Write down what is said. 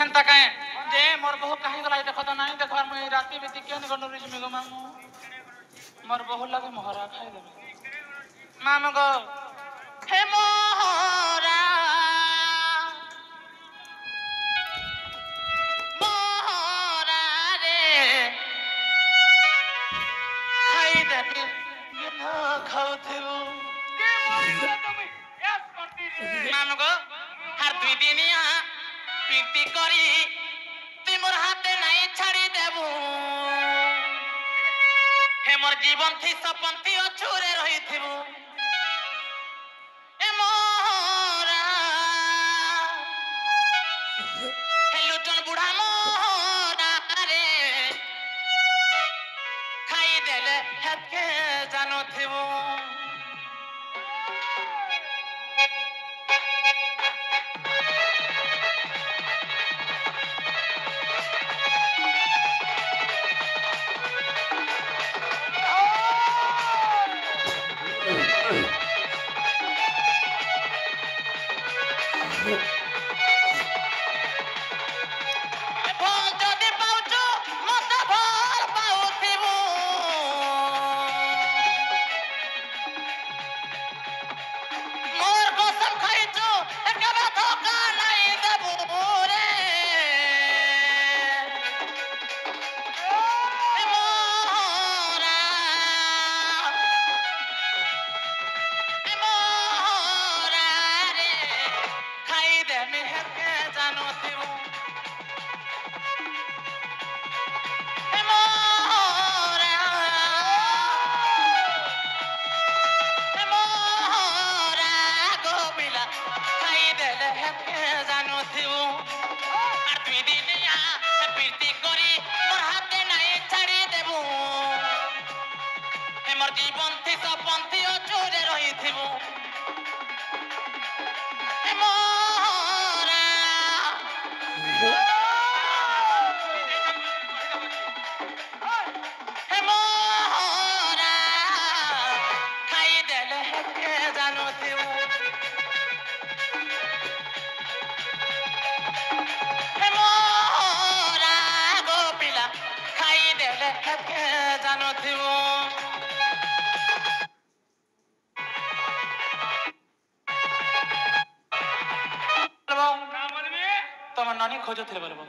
एंता कहे जे मोर बहु कहीं गला देखो तो नहीं देखो मैं राती बीती के निकल रही जिमी गो मामू मोर बहु लगे मोहरा खाई दे मामू गो हे मोहरा मोहरा रे खाई दे बिना खाउथिबु मामू गो हर दुई दिनिया प्रीति करी मोर हाथे नहीं छाड़ी देबू हे मोर जीवन थी सपन थी अछुरे रही थिबू ए मोरा हे लुटन बुढ़ा मोरा रे खाई देले हेतके जानो थिबू जीवन थी सपन थी अछुरे रही थिबू मोरा हे मोरा खाई देले हेके जानो थिबू हे मोरा गो पिला खाई देले हेके जानो थिबू तुम नानी खोजो थे बोलबो